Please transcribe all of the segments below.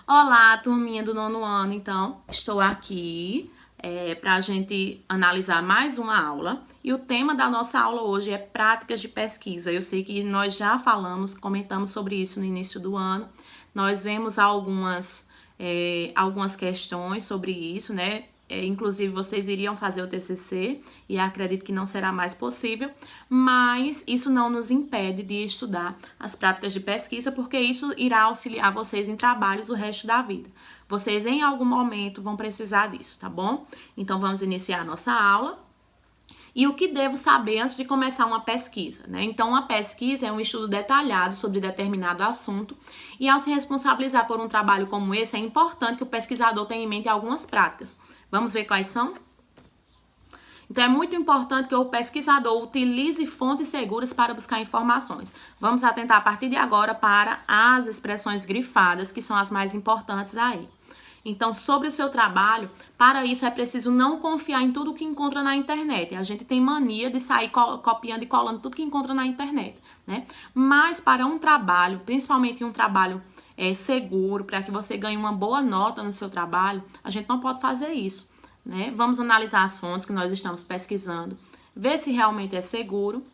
Olá, turminha do nono ano. Então, estou aqui para a gente analisar mais uma aula. E o tema da nossa aula hoje é práticas de pesquisa. Eu sei que nós já comentamos sobre isso no início do ano. Nós vemos algumas questões sobre isso, né? Inclusive, vocês iriam fazer o TCC e acredito que não será mais possível, mas isso não nos impede de estudar as práticas de pesquisa, porque isso irá auxiliar vocês em trabalhos o resto da vida. Vocês, em algum momento, vão precisar disso, tá bom? Então, vamos iniciar a nossa aula. E o que devo saber antes de começar uma pesquisa, né? Então, uma pesquisa é um estudo detalhado sobre determinado assunto e ao se responsabilizar por um trabalho como esse, é importante que o pesquisador tenha em mente algumas práticas. Vamos ver quais são? Então, é muito importante que o pesquisador utilize fontes seguras para buscar informações. Vamos atentar a partir de agora para as expressões grifadas, que são as mais importantes aí. Então, sobre o seu trabalho, para isso é preciso não confiar em tudo que encontra na internet. A gente tem mania de sair copiando e colando tudo que encontra na internet, né? Mas para um trabalho, principalmente um trabalho seguro, para que você ganhe uma boa nota no seu trabalho, a gente não pode fazer isso, né? Vamos analisar as fontes que nós estamos pesquisando, ver se realmente é seguro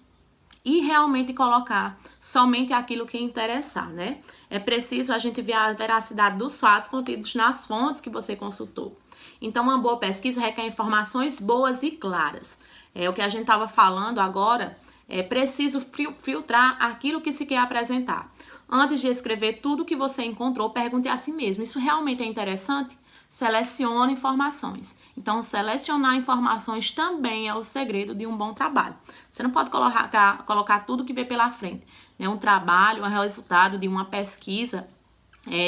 e realmente colocar somente aquilo que interessar, né? É preciso a gente ver a veracidade dos fatos contidos nas fontes que você consultou. Então, uma boa pesquisa requer informações boas e claras. É o que a gente estava falando agora, é preciso filtrar aquilo que se quer apresentar. Antes de escrever tudo que você encontrou, pergunte a si mesmo, isso realmente é interessante? Selecione informações. Então, selecionar informações também é o segredo de um bom trabalho. Você não pode colocar tudo que vê pela frente. É um trabalho, é um resultado de uma pesquisa,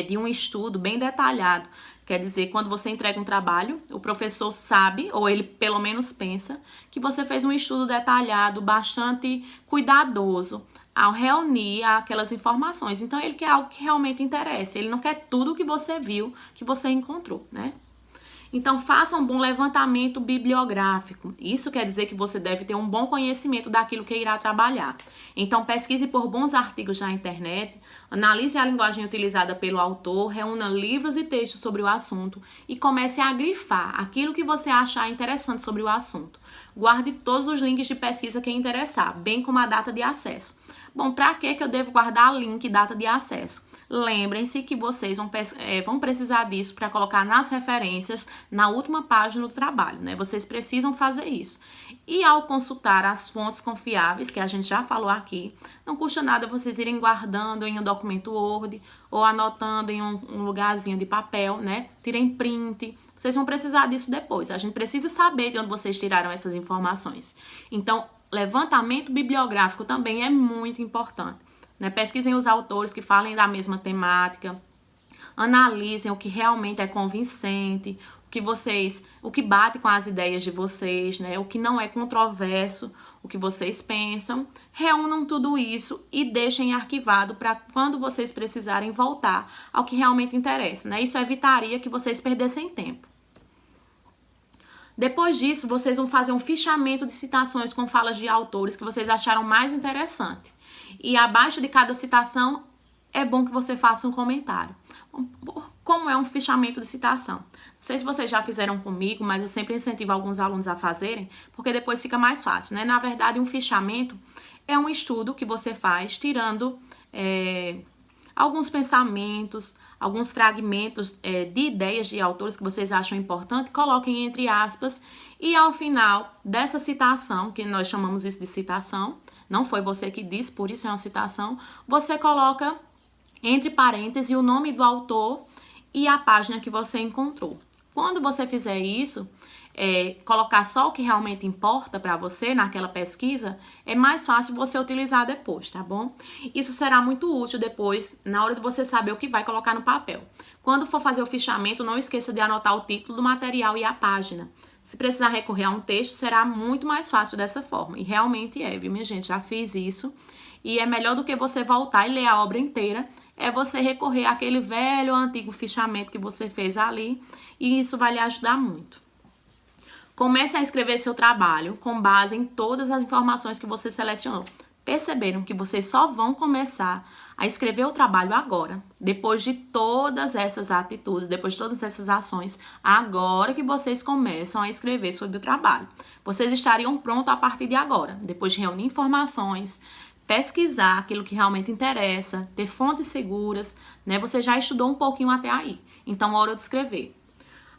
de um estudo bem detalhado. Quer dizer, quando você entrega um trabalho, o professor sabe, ou ele pelo menos pensa, que você fez um estudo detalhado, bastante cuidadoso, ao reunir aquelas informações. Então, ele quer algo que realmente interessa. Ele não quer tudo que você viu, que você encontrou, né? Então, faça um bom levantamento bibliográfico. Isso quer dizer que você deve ter um bom conhecimento daquilo que irá trabalhar. Então, pesquise por bons artigos na internet, analise a linguagem utilizada pelo autor, reúna livros e textos sobre o assunto e comece a grifar aquilo que você achar interessante sobre o assunto. Guarde todos os links de pesquisa que interessar, bem como a data de acesso. Bom, para que eu devo guardar link e data de acesso? Lembrem-se que vocês vão precisar disso para colocar nas referências na última página do trabalho, né? Vocês precisam fazer isso. E ao consultar as fontes confiáveis, que a gente já falou aqui, não custa nada vocês irem guardando em um documento Word ou anotando em um lugarzinho de papel, né? Tirem print. Vocês vão precisar disso depois. A gente precisa saber de onde vocês tiraram essas informações. Então, levantamento bibliográfico também é muito importante. Né? Pesquisem os autores que falem da mesma temática, analisem o que realmente é convincente, o que bate com as ideias de vocês, né? O que não é controverso, o que vocês pensam. Reúnam tudo isso e deixem arquivado para quando vocês precisarem voltar ao que realmente interessa, né? Isso evitaria que vocês perdessem tempo. Depois disso, vocês vão fazer um fichamento de citações com falas de autores que vocês acharam mais interessante. E abaixo de cada citação, é bom que você faça um comentário. Como é um fichamento de citação? Não sei se vocês já fizeram comigo, mas eu sempre incentivo alguns alunos a fazerem, porque depois fica mais fácil, né? Na verdade, um fichamento é um estudo que você faz tirando alguns pensamentos, alguns fragmentos de ideias de autores que vocês acham importante, coloquem entre aspas, e ao final dessa citação, que nós chamamos isso de citação, não foi você que disse, por isso é uma citação, você coloca entre parênteses o nome do autor e a página que você encontrou. Quando você fizer isso, colocar só o que realmente importa para você naquela pesquisa, é mais fácil você utilizar depois, tá bom? Isso será muito útil depois, na hora de você saber o que vai colocar no papel. Quando for fazer o fichamento, não esqueça de anotar o título do material e a página. Se precisar recorrer a um texto, será muito mais fácil dessa forma. E realmente viu, minha gente? Já fiz isso. E é melhor do que você voltar e ler a obra inteira, é você recorrer àquele velho, antigo fichamento que você fez ali. E isso vai lhe ajudar muito. Comece a escrever seu trabalho com base em todas as informações que você selecionou. Perceberam que vocês só vão começar a escrever o trabalho agora, depois de todas essas atitudes, depois de todas essas ações, agora que vocês começam a escrever sobre o trabalho. Vocês estariam prontos a partir de agora, depois de reunir informações, pesquisar aquilo que realmente interessa, ter fontes seguras, né? Você já estudou um pouquinho até aí, então é hora de escrever.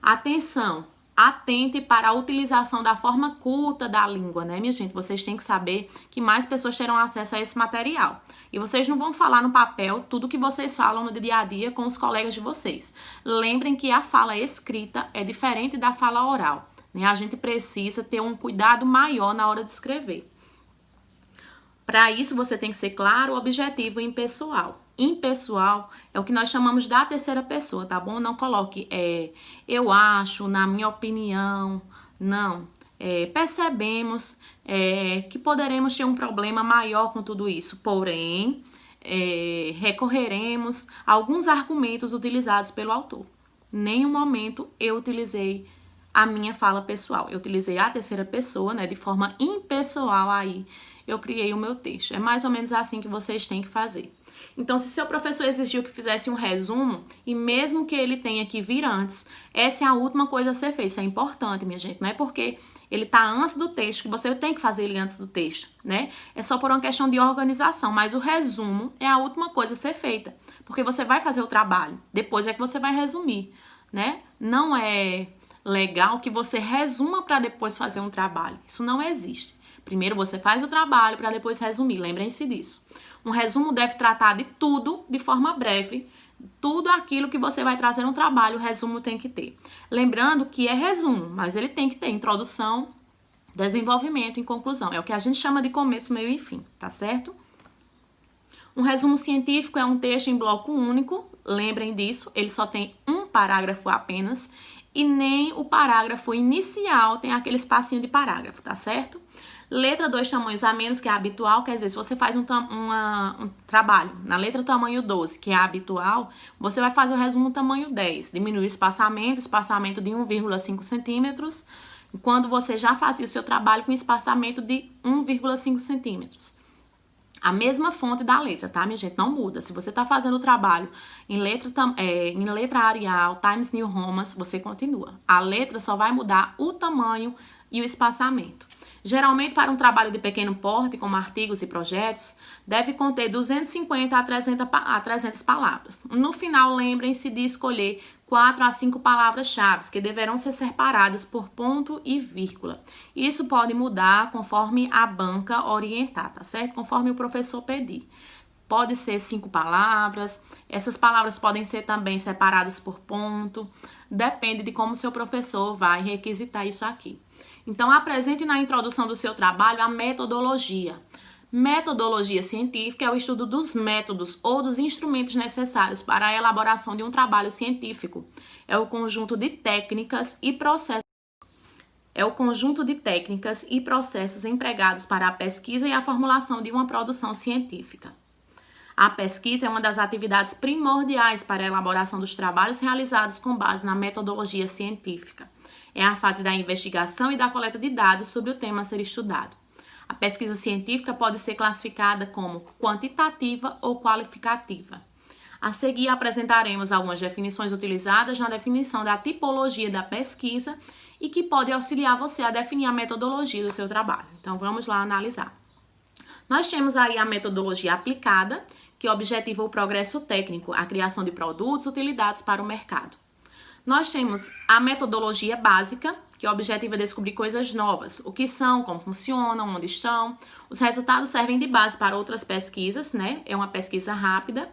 Atenção! Atente para a utilização da forma culta da língua, né, minha gente? Vocês têm que saber que mais pessoas terão acesso a esse material. E vocês não vão falar no papel tudo que vocês falam no dia a dia com os colegas de vocês. Lembrem que a fala escrita é diferente da fala oral, né? A gente precisa ter um cuidado maior na hora de escrever. Para isso, você tem que ser claro, objetivo e impessoal. Impessoal é o que nós chamamos da terceira pessoa, tá bom? Não coloque eu acho, na minha opinião, não. Percebemos que poderemos ter um problema maior com tudo isso, porém, recorreremos a alguns argumentos utilizados pelo autor. Nenhum momento eu utilizei a minha fala pessoal, eu utilizei a terceira pessoa, né, de forma impessoal aí, eu criei o meu texto. É mais ou menos assim que vocês têm que fazer. Então, se seu professor exigiu que fizesse um resumo, e mesmo que ele tenha que vir antes, essa é a última coisa a ser feita. Isso é importante, minha gente. Não é porque ele está antes do texto que você tem que fazer ele antes do texto, né? É só por uma questão de organização. Mas o resumo é a última coisa a ser feita. Porque você vai fazer o trabalho. Depois é que você vai resumir, né? Não é legal que você resuma para depois fazer um trabalho. Isso não existe. Primeiro você faz o trabalho para depois resumir. Lembrem-se disso. Um resumo deve tratar de tudo de forma breve. Tudo aquilo que você vai trazer no trabalho, o resumo tem que ter. Lembrando que é resumo, mas ele tem que ter introdução, desenvolvimento e conclusão. É o que a gente chama de começo, meio e fim, tá certo? Um resumo científico é um texto em bloco único. Lembrem disso, ele só tem um parágrafo apenas. E nem o parágrafo inicial tem aquele espacinho de parágrafo, tá certo? Letra 2 tamanhos a menos, que é habitual, quer dizer, se você faz um trabalho na letra tamanho 12, que é habitual, você vai fazer o resumo tamanho 10. Diminui o espaçamento de 1,5 centímetros, quando você já fazia o seu trabalho com espaçamento de 1,5 centímetros. A mesma fonte da letra, tá, minha gente? Não muda. Se você tá fazendo o trabalho em letra Arial, Times New Roman, você continua. A letra só vai mudar o tamanho e o espaçamento. Geralmente, para um trabalho de pequeno porte, como artigos e projetos, deve conter 250 a 300 palavras. No final, lembrem-se de escolher 4 a 5 palavras-chave, que deverão ser separadas por ponto e vírgula. Isso pode mudar conforme a banca orientar, tá certo? Conforme o professor pedir. Pode ser 5 palavras, essas palavras podem ser também separadas por ponto, depende de como o seu professor vai requisitar isso aqui. Então, apresente na introdução do seu trabalho a metodologia. Metodologia científica é o estudo dos métodos ou dos instrumentos necessários para a elaboração de um trabalho científico. É o conjunto de técnicas e processos. Empregados para a pesquisa e a formulação de uma produção científica. A pesquisa é uma das atividades primordiais para a elaboração dos trabalhos realizados com base na metodologia científica. É a fase da investigação e da coleta de dados sobre o tema a ser estudado. A pesquisa científica pode ser classificada como quantitativa ou qualificativa. A seguir, apresentaremos algumas definições utilizadas na definição da tipologia da pesquisa e que pode auxiliar você a definir a metodologia do seu trabalho. Então, vamos lá analisar. Nós temos aí a metodologia aplicada, que objetiva o progresso técnico, a criação de produtos, utilidades para o mercado. Nós temos a metodologia básica, que objetiva descobrir coisas novas, o que são, como funcionam, onde estão. Os resultados servem de base para outras pesquisas, né? É uma pesquisa rápida.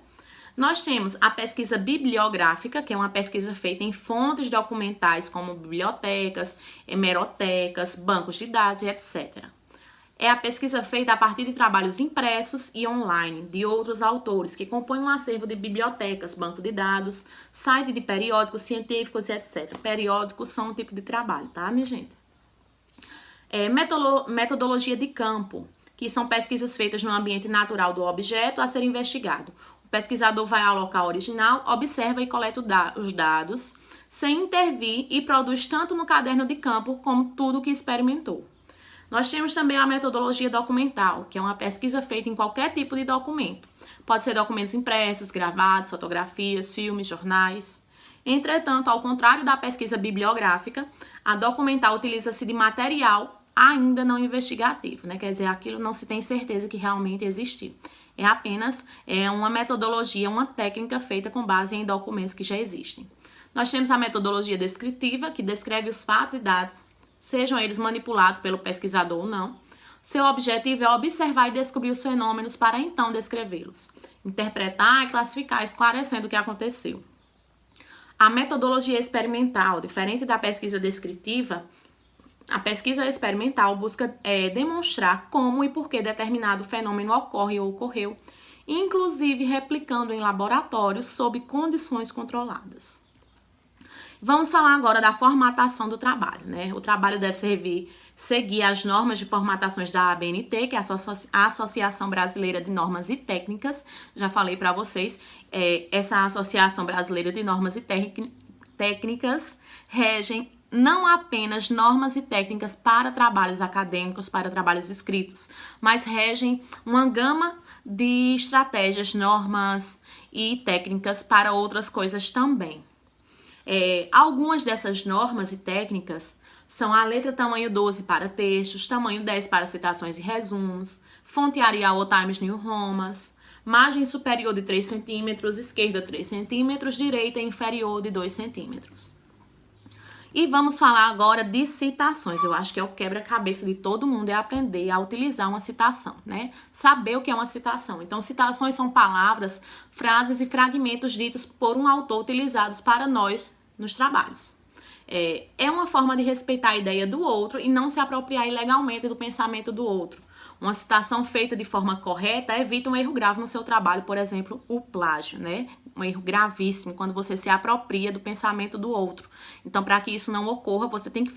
Nós temos a pesquisa bibliográfica, que é uma pesquisa feita em fontes documentais como bibliotecas, hemerotecas, bancos de dados e etc. É a pesquisa feita a partir de trabalhos impressos e online de outros autores, que compõem um acervo de bibliotecas, banco de dados, site de periódicos científicos e etc. Periódicos são um tipo de trabalho, tá, minha gente? Metodologia de campo, que são pesquisas feitas no ambiente natural do objeto a ser investigado. O pesquisador vai ao local original, observa e coleta os dados, sem intervir e produz tanto no caderno de campo como tudo o que experimentou. Nós temos também a metodologia documental, que é uma pesquisa feita em qualquer tipo de documento. Pode ser documentos impressos, gravados, fotografias, filmes, jornais. Entretanto, ao contrário da pesquisa bibliográfica, a documental utiliza-se de material ainda não investigativo, né? Quer dizer, aquilo não se tem certeza que realmente existiu. É apenas uma metodologia, uma técnica feita com base em documentos que já existem. Nós temos a metodologia descritiva, que descreve os fatos e dados, sejam eles manipulados pelo pesquisador ou não. Seu objetivo é observar e descobrir os fenômenos para então descrevê-los, interpretar e classificar, esclarecendo o que aconteceu. A metodologia experimental, diferente da pesquisa descritiva, a pesquisa experimental busca demonstrar como e por que determinado fenômeno ocorre ou ocorreu, inclusive replicando em laboratórios sob condições controladas. Vamos falar agora da formatação do trabalho, né? O trabalho deve seguir as normas de formatações da ABNT, que é a Associação Brasileira de Normas e Técnicas. Já falei para vocês, essa Associação Brasileira de Normas e Técnicas regem não apenas normas e técnicas para trabalhos acadêmicos, para trabalhos escritos, mas regem uma gama de estratégias, normas e técnicas para outras coisas também. Algumas dessas normas e técnicas são a letra tamanho 12 para textos, tamanho 10 para citações e resumos, fonte Arial ou Times New Roman, margem superior de 3 cm, esquerda 3 cm, direita inferior de 2 cm. E vamos falar agora de citações. Eu acho que é o quebra-cabeça de todo mundo é aprender a utilizar uma citação, né? Saber o que é uma citação. Então, citações são palavras, frases e fragmentos ditos por um autor utilizados para nós nos trabalhos. É uma forma de respeitar a ideia do outro e não se apropriar ilegalmente do pensamento do outro. Uma citação feita de forma correta evita um erro grave no seu trabalho, por exemplo, o plágio, né? Um erro gravíssimo quando você se apropria do pensamento do outro. Então, para que isso não ocorra, você tem que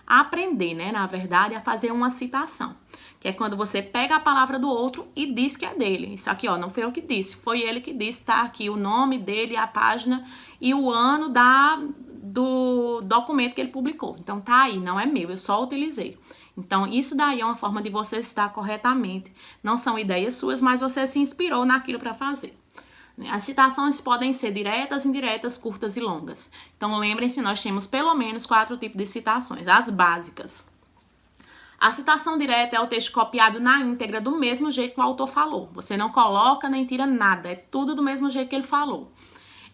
aprender, né? Na verdade, a fazer uma citação, que é quando você pega a palavra do outro e diz que é dele. Isso aqui, ó, não foi eu que disse, foi ele que disse, tá aqui o nome dele, a página e o ano do documento que ele publicou. Então, tá aí, não é meu, eu só utilizei. Então, isso daí é uma forma de você citar corretamente. Não são ideias suas, mas você se inspirou naquilo para fazer. As citações podem ser diretas, indiretas, curtas e longas. Então, lembrem-se, nós temos pelo menos 4 tipos de citações. As básicas. A citação direta é o texto copiado na íntegra do mesmo jeito que o autor falou. Você não coloca nem tira nada, é tudo do mesmo jeito que ele falou.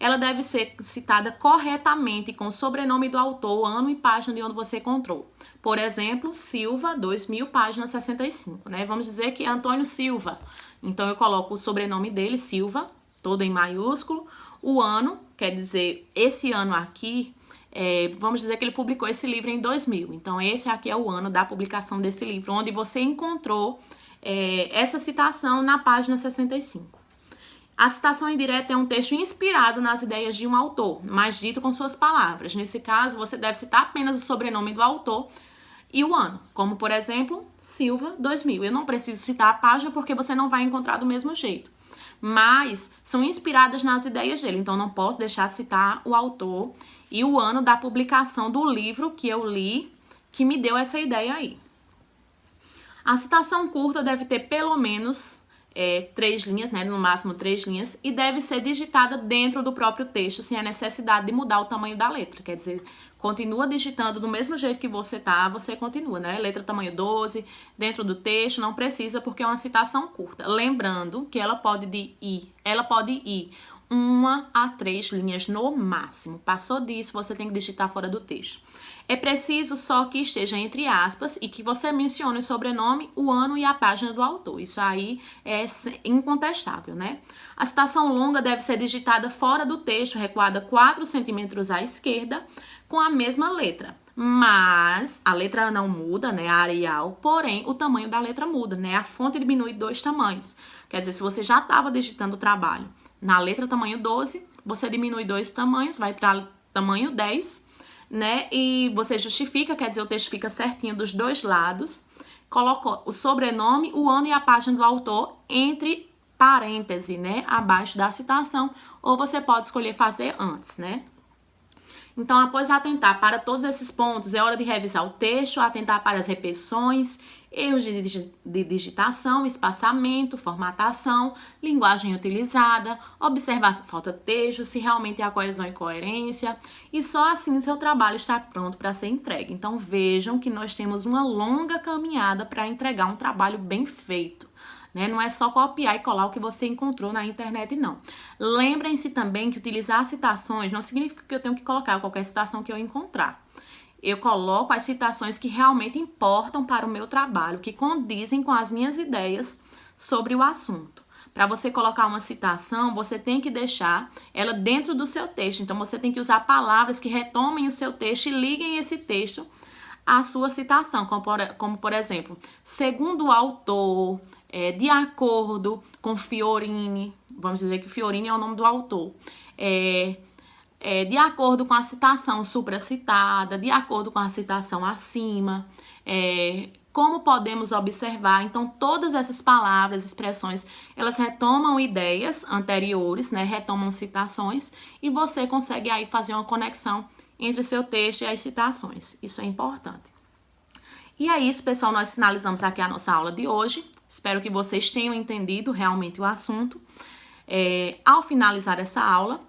Ela deve ser citada corretamente com o sobrenome do autor, ano e página de onde você encontrou. Por exemplo, Silva, 2000, página 65, né? Vamos dizer que é Antônio Silva. Então, eu coloco o sobrenome dele, Silva, todo em maiúsculo. O ano, quer dizer, esse ano aqui, vamos dizer que ele publicou esse livro em 2000. Então, esse aqui é o ano da publicação desse livro, onde você encontrou essa citação na página 65. A citação indireta é um texto inspirado nas ideias de um autor, mas dito com suas palavras. Nesse caso, você deve citar apenas o sobrenome do autor e o ano, como, por exemplo, Silva, 2000. Eu não preciso citar a página porque você não vai encontrar do mesmo jeito. Mas são inspiradas nas ideias dele, então não posso deixar de citar o autor e o ano da publicação do livro que eu li, que me deu essa ideia aí. A citação curta deve ter pelo menos 3 linhas, né, no máximo 3 linhas, e deve ser digitada dentro do próprio texto, sem a necessidade de mudar o tamanho da letra. Quer dizer, continua digitando do mesmo jeito que você tá, você continua, né? Letra tamanho 12, dentro do texto, não precisa porque é uma citação curta. Lembrando que ela pode ir 1 a 3 linhas no máximo. Passou disso, você tem que digitar fora do texto. É preciso só que esteja entre aspas e que você mencione o sobrenome, o ano e a página do autor. Isso aí é incontestável, né? A citação longa deve ser digitada fora do texto, recuada 4 centímetros à esquerda, com a mesma letra. Mas a letra não muda, né? A Arial, porém o tamanho da letra muda, né? A fonte diminui 2 tamanhos. Quer dizer, se você já estava digitando o trabalho na letra tamanho 12, você diminui 2 tamanhos, vai para tamanho 10, né? E você justifica, quer dizer, o texto fica certinho dos 2 lados. Coloca o sobrenome, o ano e a página do autor entre parênteses, né? Abaixo da citação, ou você pode escolher fazer antes, né? Então, após atentar para todos esses pontos, é hora de revisar o texto, atentar para as repetições, erros de digitação, espaçamento, formatação, linguagem utilizada, observar se falta texto, se realmente há coesão e coerência, e só assim seu trabalho está pronto para ser entregue. Então, vejam que nós temos uma longa caminhada para entregar um trabalho bem feito. Né? Não é só copiar e colar o que você encontrou na internet, não. Lembrem-se também que utilizar citações não significa que eu tenho que colocar qualquer citação que eu encontrar. Eu coloco as citações que realmente importam para o meu trabalho, que condizem com as minhas ideias sobre o assunto. Para você colocar uma citação, você tem que deixar ela dentro do seu texto. Então, você tem que usar palavras que retomem o seu texto e liguem esse texto à sua citação, como por exemplo, segundo o autor, de acordo com Fiorini, vamos dizer que Fiorini é o nome do autor, de acordo com a citação supracitada, de acordo com a citação acima, como podemos observar. Então, todas essas palavras, expressões, elas retomam ideias anteriores, né? Retomam citações, e você consegue aí fazer uma conexão entre seu texto e as citações. Isso é importante. E é isso, pessoal, nós finalizamos aqui a nossa aula de hoje. Espero que vocês tenham entendido realmente o assunto. Ao finalizar essa aula,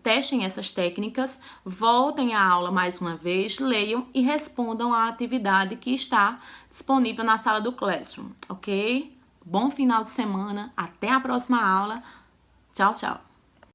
testem essas técnicas, voltem à aula mais uma vez, leiam e respondam à atividade que está disponível na sala do Classroom, ok? Bom final de semana, até a próxima aula. Tchau, tchau!